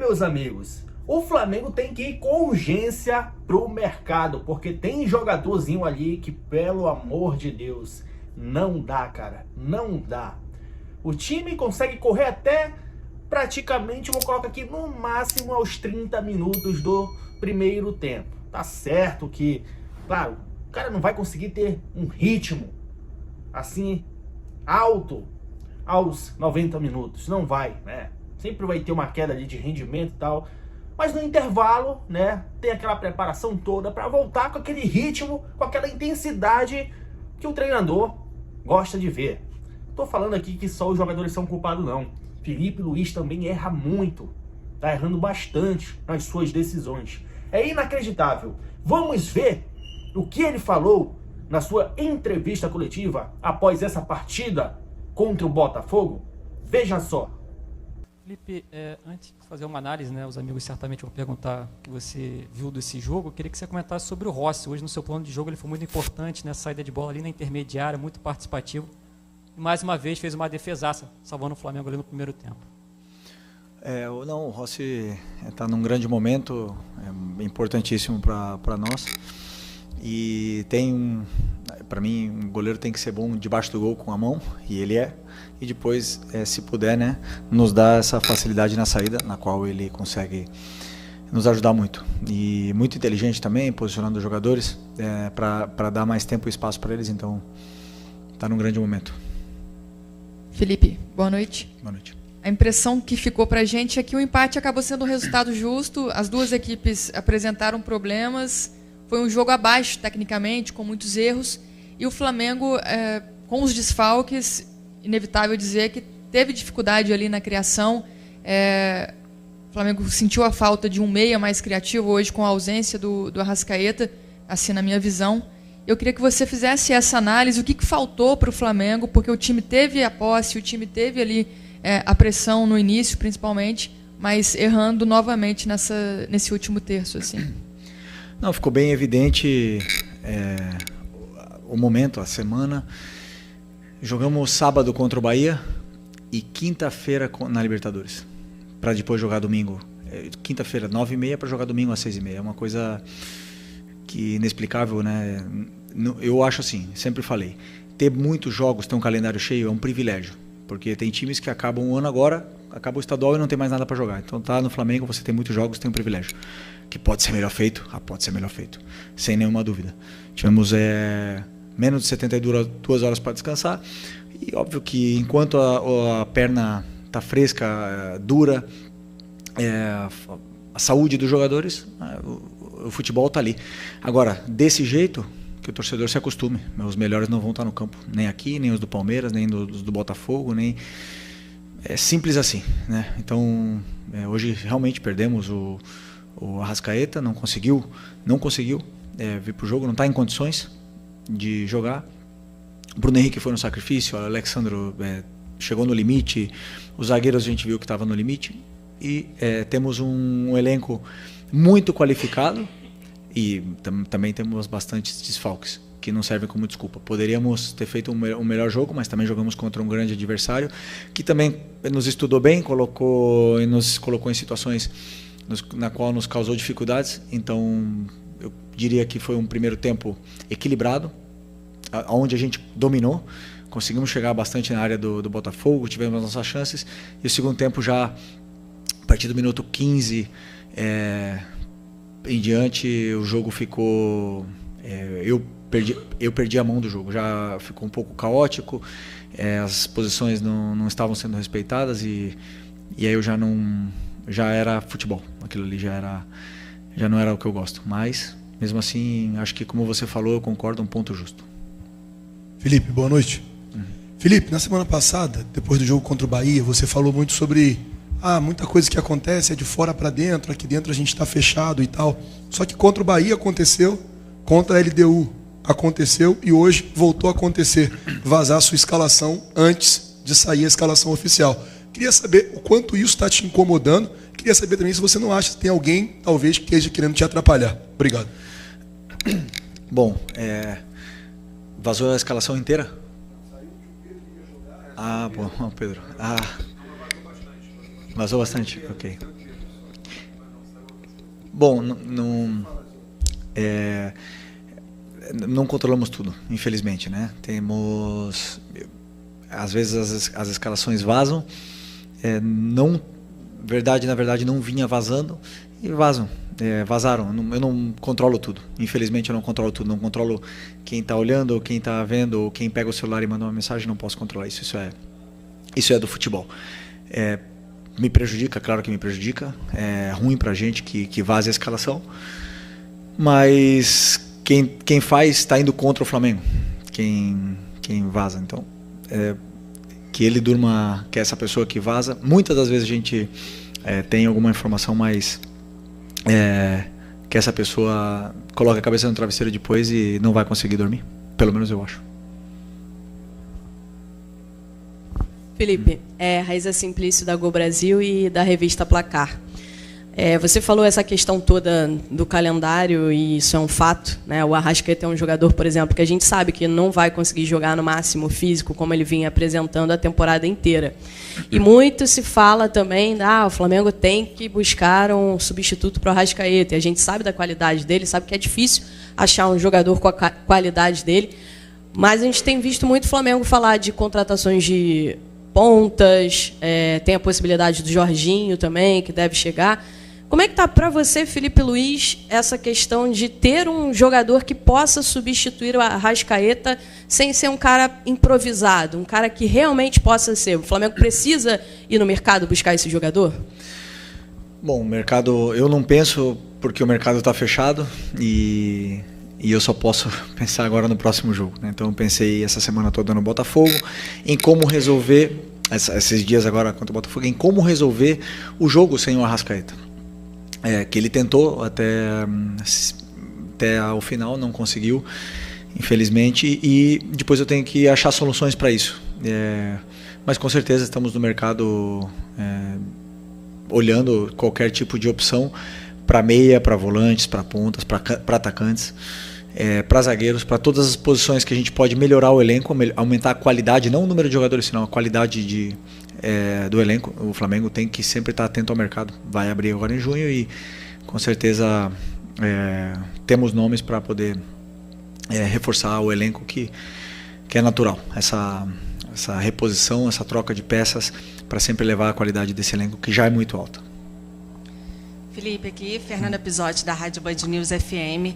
meus amigos, o Flamengo tem que ir com urgência pro mercado, porque tem jogadorzinho ali que, pelo amor de Deus, não dá, cara, não dá. O time consegue correr até praticamente, vou colocar aqui, no máximo aos 30 minutos do primeiro tempo. Tá certo que, claro, o cara não vai conseguir ter um ritmo assim alto aos 90 minutos, não vai, né? Sempre vai ter uma queda ali de rendimento e tal, mas no intervalo, né, tem aquela preparação toda para voltar com aquele ritmo, com aquela intensidade que o treinador gosta de ver. Tô falando aqui que só os jogadores são culpados não. Felipe Luiz também erra muito, tá errando bastante nas suas decisões. É inacreditável. Vamos ver o que ele falou na sua entrevista coletiva após essa partida contra o Botafogo. Veja só. Felipe, antes de fazer uma análise, né, os amigos certamente vão perguntar o que você viu desse jogo. Eu queria que você comentasse sobre o Rossi. Hoje no seu plano de jogo ele foi muito importante, né, saída de bola ali na intermediária, muito participativo. E mais uma vez fez uma defesaça, salvando o Flamengo ali no primeiro tempo. O Rossi está num grande momento, é importantíssimo para nós. E para mim, um goleiro tem que ser bom debaixo do gol com a mão, e ele é. E depois, se puder, né, nos dar essa facilidade na saída, na qual ele consegue nos ajudar muito. E muito inteligente também, posicionando os jogadores para dar mais tempo e espaço para eles. Então, está num grande momento. Felipe, boa noite. Boa noite. A impressão que ficou para a gente é que o empate acabou sendo um resultado justo. As duas equipes apresentaram problemas. Foi um jogo abaixo, tecnicamente, com muitos erros. E o Flamengo, com os desfalques, inevitável dizer que teve dificuldade ali na criação. O Flamengo sentiu a falta de um meia mais criativo hoje com a ausência do Arrascaeta, assim na minha visão. Eu queria que você fizesse essa análise, o que faltou para o Flamengo, porque o time teve a posse, o time teve ali a pressão no início, principalmente, mas errando novamente nesse último terço, assim. Não, ficou bem evidente o momento, a semana. Jogamos sábado contra o Bahia e quinta-feira na Libertadores, para depois jogar domingo. Quinta-feira, 9h30, para jogar domingo às 6h30. É uma coisa que inexplicável, né? Eu acho assim, sempre falei, ter muitos jogos, ter um calendário cheio é um privilégio, porque tem times que acabam o ano agora, acaba o estadual e não tem mais nada para jogar. Então tá no Flamengo, você tem muitos jogos, tem um privilégio. Que pode ser melhor feito? Pode ser melhor feito, sem nenhuma dúvida. Tivemos menos de 72 horas para descansar, e óbvio que enquanto a perna está fresca, dura, a saúde dos jogadores, o futebol está ali. Agora, desse jeito, que o torcedor se acostume. Os melhores não vão estar no campo, nem aqui, nem os do Palmeiras, nem os do Botafogo, nem... É simples assim, né? Então, hoje realmente perdemos o Arrascaeta, não conseguiu vir para o jogo, não está em condições de jogar. O Bruno Henrique foi no sacrifício, o Alexandro chegou no limite, os zagueiros a gente viu que estava no limite, e temos um elenco muito qualificado, e também temos bastantes desfalques que não servem como desculpa. Poderíamos ter feito um melhor jogo, mas também jogamos contra um grande adversário que também nos estudou bem, nos colocou em situações na qual nos causou dificuldades. Então eu diria que foi um primeiro tempo equilibrado, onde a gente dominou, conseguimos chegar bastante na área do Botafogo, tivemos nossas chances, e o segundo tempo já, a partir do minuto 15 em diante, o jogo ficou... Eu perdi a mão do jogo, já ficou um pouco caótico, as posições não estavam sendo respeitadas, e aí eu já era futebol, aquilo ali já não era o que eu gosto, mas mesmo assim, acho que, como você falou, eu concordo, um ponto justo. Felipe, boa noite. Felipe, na semana passada, depois do jogo contra o Bahia, você falou muito sobre muita coisa que acontece é de fora para dentro, aqui dentro a gente está fechado e tal. Só que contra o Bahia aconteceu, contra a LDU aconteceu, e hoje voltou a acontecer, vazar a sua escalação antes de sair a escalação oficial. Queria saber o quanto isso está te incomodando. Queria saber também se você não acha que tem alguém, talvez, que esteja querendo te atrapalhar. Obrigado. Bom, vazou a escalação inteira? Bom, Pedro. Vazou bastante? Ok. Bom, não controlamos tudo, infelizmente, né? Temos, às vezes as escalações vazam, na verdade não vinha vazando e vazaram. Eu não controlo tudo, infelizmente eu não controlo tudo, não controlo quem está olhando, ou quem está vendo, ou quem pega o celular e manda uma mensagem, não posso controlar isso. Isso é do futebol. Me prejudica, claro que me prejudica, é ruim pra gente que vaze a escalação, mas quem faz está indo contra o Flamengo, quem vaza. Então, que ele durma, que é essa pessoa que vaza. Muitas das vezes a gente tem alguma informação, mas que essa pessoa coloca a cabeça no travesseiro depois e não vai conseguir dormir, pelo menos eu acho. Felipe, Raíza Simplício da Gol Brasil e da revista Placar. Você falou essa questão toda do calendário e isso é um fato, né? O Arrascaeta é um jogador, por exemplo, que a gente sabe que não vai conseguir jogar no máximo físico como ele vinha apresentando a temporada inteira. E muito se fala também, o Flamengo tem que buscar um substituto para o Arrascaeta. E a gente sabe da qualidade dele, sabe que é difícil achar um jogador com a qualidade dele. Mas a gente tem visto muito o Flamengo falar de contratações de pontas, tem a possibilidade do Jorginho também, que deve chegar. Como é que está para você, Felipe Luiz, essa questão de ter um jogador que possa substituir o Arrascaeta sem ser um cara improvisado, um cara que realmente possa ser? O Flamengo precisa ir no mercado buscar esse jogador? Bom, o mercado, eu não penso, porque o mercado está fechado e eu só posso pensar agora no próximo jogo, né? Então eu pensei essa semana toda no Botafogo, em como resolver, esses dias agora contra o Botafogo, em como resolver o jogo sem o Arrascaeta. Que ele tentou até ao final, não conseguiu, infelizmente, e depois eu tenho que achar soluções para isso. Mas com certeza estamos no mercado olhando qualquer tipo de opção para meia, para volantes, para pontas, para atacantes, para zagueiros, para todas as posições que a gente pode melhorar o elenco, aumentar a qualidade, não o número de jogadores, senão a qualidade do elenco. O Flamengo tem que sempre estar atento ao mercado. Vai abrir agora em junho e com certeza temos nomes para poder reforçar o elenco, que é natural. Essa reposição, essa troca de peças para sempre levar a qualidade desse elenco, que já é muito alta. Felipe, aqui, Fernanda Pisotti, da Rádio Band News FM.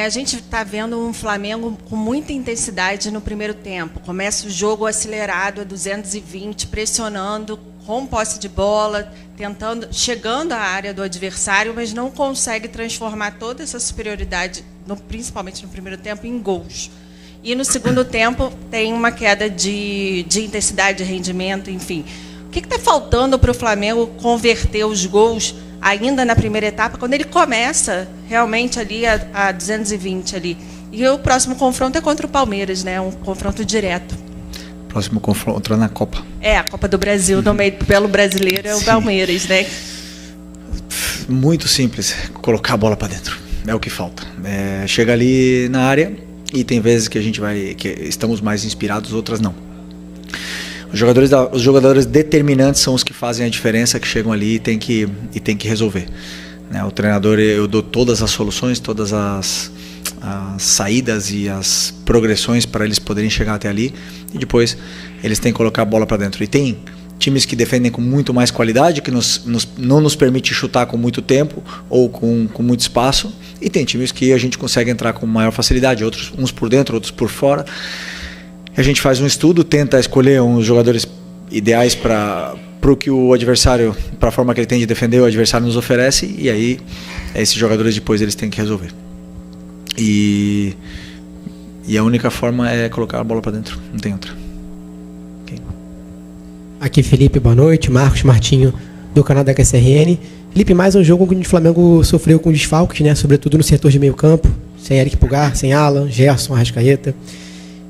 A gente está vendo um Flamengo com muita intensidade no primeiro tempo. Começa o jogo acelerado a 220, pressionando, com posse de bola, chegando à área do adversário, mas não consegue transformar toda essa superioridade, principalmente no primeiro tempo, em gols. E no segundo tempo tem uma queda de intensidade, de rendimento, enfim. O que está faltando para o Flamengo converter os gols ainda na primeira etapa, quando ele começa realmente ali a 220 ali? E o próximo confronto é contra o Palmeiras, né? Um confronto direto. Próximo confronto na Copa. A Copa do Brasil, no meio pelo brasileiro, é o Palmeiras, né? Muito simples, colocar a bola para dentro. É o que falta. Chega ali na área e tem vezes que que estamos mais inspirados, outras não. Os jogadores determinantes são os que fazem a diferença, que chegam ali e tem que resolver. O treinador, eu dou todas as soluções, todas as saídas e as progressões para eles poderem chegar até ali, e depois eles têm que colocar a bola para dentro. E tem times que defendem com muito mais qualidade, que não nos permite chutar com muito tempo ou com muito espaço, e tem times que a gente consegue entrar com maior facilidade, outros uns por dentro, outros por fora. A gente faz um estudo, tenta escolher uns jogadores ideais para o que o adversário, para a forma que ele tem de defender, o adversário nos oferece, e aí esses jogadores depois eles têm que resolver. E a única forma é colocar a bola para dentro, não tem outra. Okay. Aqui Felipe, boa noite, Marcos Martinho do canal da QSRN. Felipe, mais um jogo onde o Flamengo sofreu com desfalques, né? Sobretudo no setor de meio campo, sem Eric Pulgar, sem Alan, Gerson, Arrascaeta.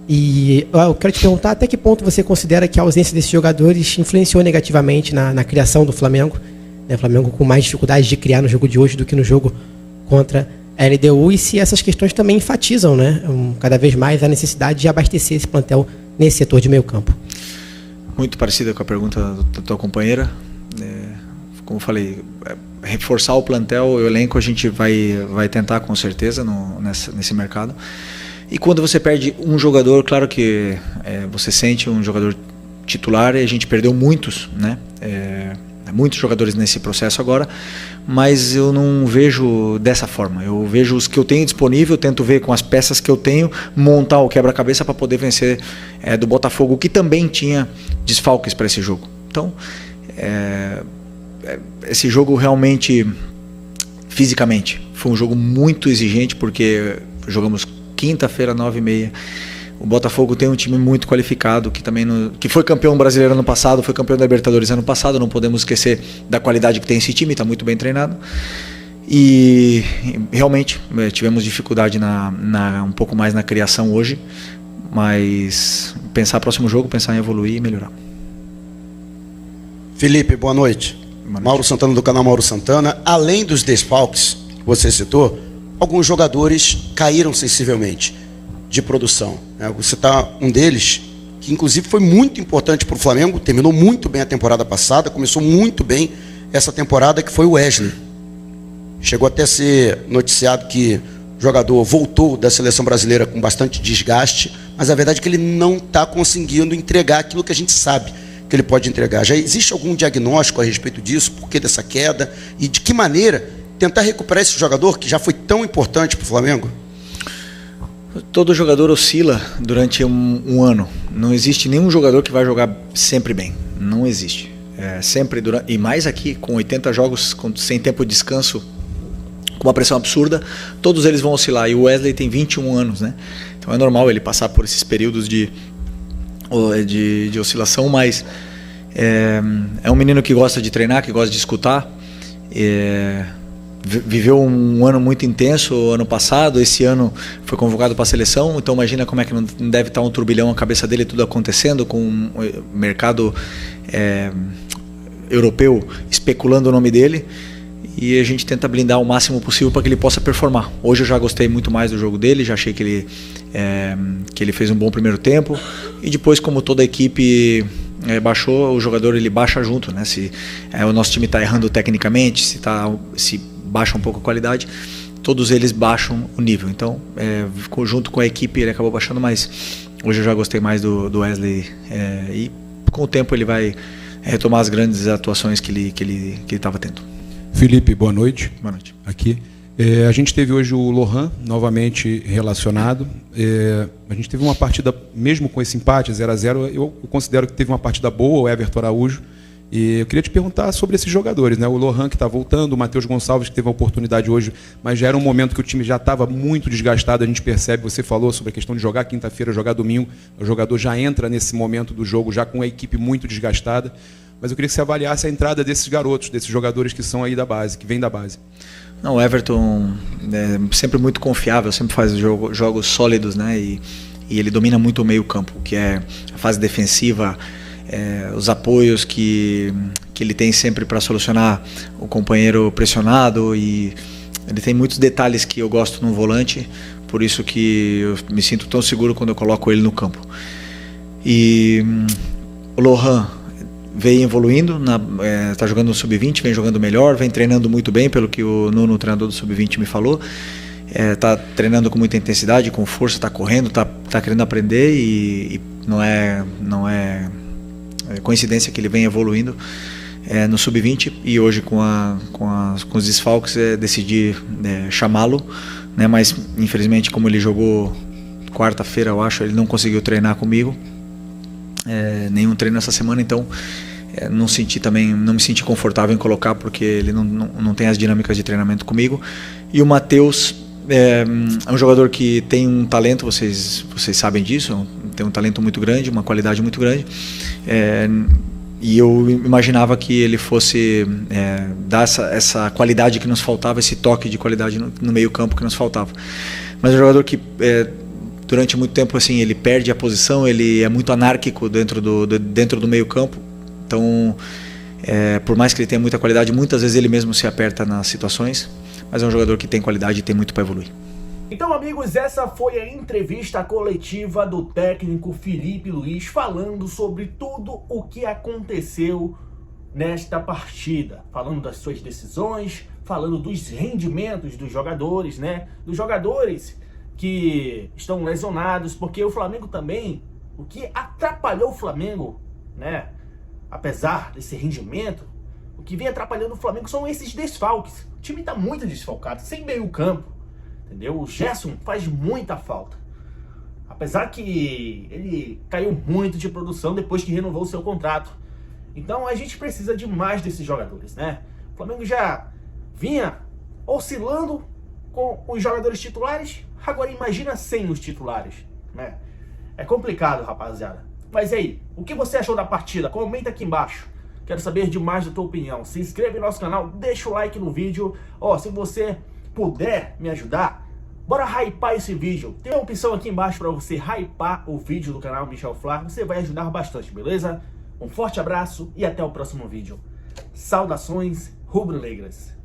E eu quero te perguntar até que ponto você considera que a ausência desses jogadores influenciou negativamente na criação do Flamengo, né? O Flamengo com mais dificuldade de criar no jogo de hoje do que no jogo contra a LDU, e se essas questões também enfatizam, né, cada vez mais a necessidade de abastecer esse plantel nesse setor de meio campo. Muito parecida com a pergunta da tua companheira. Como eu falei, reforçar o plantel, o elenco a gente vai tentar com certeza nesse mercado. E quando você perde um jogador, claro que você sente um jogador titular, e a gente perdeu muitos, né? Muitos jogadores nesse processo agora, mas eu não vejo dessa forma. Eu vejo os que eu tenho disponível, tento ver com as peças que eu tenho, montar o quebra-cabeça para poder vencer do Botafogo, que também tinha desfalques para esse jogo. Então, esse jogo realmente, fisicamente, foi um jogo muito exigente, porque jogamos quinta-feira, 9h30. O Botafogo tem um time muito qualificado, que foi campeão brasileiro ano passado, foi campeão da Libertadores ano passado, não podemos esquecer da qualidade que tem esse time, está muito bem treinado. E realmente tivemos dificuldade um pouco mais na criação hoje, mas pensar próximo jogo, pensar em evoluir e melhorar. Felipe, boa noite. Mauro Santana, do canal Mauro Santana. Além dos desfalques que você citou, alguns jogadores caíram sensivelmente de produção. Você está um deles, que inclusive foi muito importante para o Flamengo, terminou muito bem a temporada passada, começou muito bem essa temporada, que foi o Wesley. Chegou até a ser noticiado que o jogador voltou da seleção brasileira com bastante desgaste, mas a verdade é que ele não está conseguindo entregar aquilo que a gente sabe que ele pode entregar. Já existe algum diagnóstico a respeito disso? Por que dessa queda? E de que maneira tentar recuperar esse jogador que já foi tão importante para o Flamengo? Todo jogador oscila durante um ano. Não existe nenhum jogador que vai jogar sempre bem. Não existe. Sempre e mais aqui, com 80 jogos, sem tempo de descanso, com uma pressão absurda, todos eles vão oscilar. E o Wesley tem 21 anos, né? Então é normal ele passar por esses períodos de oscilação, mas é um menino que gosta de treinar, que gosta de escutar. Viveu um ano muito intenso ano passado, esse ano foi convocado para a seleção, então imagina como é que não deve estar um turbilhão na cabeça dele, tudo acontecendo, com o mercado europeu especulando o nome dele, e a gente tenta blindar o máximo possível para que ele possa performar. Hoje eu já gostei muito mais do jogo dele, já achei que ele fez um bom primeiro tempo, e depois, como toda a equipe baixou, o jogador ele baixa junto, né? Se o nosso time está errando tecnicamente, se baixa um pouco a qualidade, todos eles baixam o nível. Então, junto com a equipe, ele acabou baixando, mas hoje eu já gostei mais do Wesley, e com o tempo ele vai retomar as grandes atuações que ele estava tendo. Felipe, boa noite. Boa noite. Aqui. A gente teve hoje o Lohan novamente relacionado. A gente teve uma partida, mesmo com esse empate 0-0, eu considero que teve uma partida boa, o Everton Araújo. E eu queria te perguntar sobre esses jogadores, né? O Lohan, que está voltando, o Matheus Gonçalves, que teve a oportunidade hoje, mas já era um momento que o time já estava muito desgastado, a gente percebe, você falou sobre a questão de jogar quinta-feira, jogar domingo, o jogador já entra nesse momento do jogo já com a equipe muito desgastada, mas eu queria que você avaliasse a entrada desses garotos, desses jogadores que são aí da base, que vêm da base. Não, o Everton é sempre muito confiável, sempre faz jogos sólidos, né? E ele domina muito o meio campo, que é a fase defensiva, os apoios que ele tem sempre para solucionar o companheiro pressionado, e ele tem muitos detalhes que eu gosto no volante, por isso que eu me sinto tão seguro quando eu coloco ele no campo. E o Lohan vem evoluindo, está jogando no Sub-20, vem jogando melhor, vem treinando muito bem, pelo que o Nuno, treinador do Sub-20, me falou. Está treinando com muita intensidade, com força, está correndo, está querendo aprender, e não é coincidência que ele vem evoluindo no Sub-20, e hoje com os desfalques decidi chamá-lo, né, mas infelizmente, como ele jogou quarta-feira, eu acho, ele não conseguiu treinar comigo, nenhum treino essa semana, então não me senti confortável em colocar, porque ele não tem as dinâmicas de treinamento comigo. E o Matheus é um jogador que tem um talento, vocês sabem disso, tem um talento muito grande, uma qualidade muito grande, e eu imaginava que ele fosse dar essa qualidade que nos faltava, esse toque de qualidade no meio campo que nos faltava. Mas é um jogador que durante muito tempo assim, ele perde a posição, ele é muito anárquico dentro do meio campo, então por mais que ele tenha muita qualidade, muitas vezes ele mesmo se aperta nas situações, mas é um jogador que tem qualidade e tem muito para evoluir. Então, amigos, essa foi a entrevista coletiva do técnico Felipe Luiz, falando sobre tudo o que aconteceu nesta partida, falando das suas decisões, falando dos rendimentos dos jogadores, né? Dos jogadores que estão lesionados, porque o Flamengo também, o que atrapalhou o Flamengo, né? Apesar desse rendimento, o que vem atrapalhando o Flamengo são esses desfalques. O time está muito desfalcado, sem meio campo, entendeu? O Gerson faz muita falta. Apesar que ele caiu muito de produção depois que renovou o seu contrato. Então a gente precisa de mais desses jogadores, né? O Flamengo já vinha oscilando com os jogadores titulares, agora imagina sem os titulares, né? É complicado, rapaziada. Mas e aí, o que você achou da partida? Comenta aqui embaixo. Quero saber demais da tua opinião. Se inscreve no nosso canal, deixa o like no vídeo. Ó, se você puder me ajudar, bora hypar esse vídeo. Tem uma opção aqui embaixo para você hypar o vídeo do canal Michel Flá. Você vai ajudar bastante, beleza? Um forte abraço e até o próximo vídeo. Saudações rubro-negras.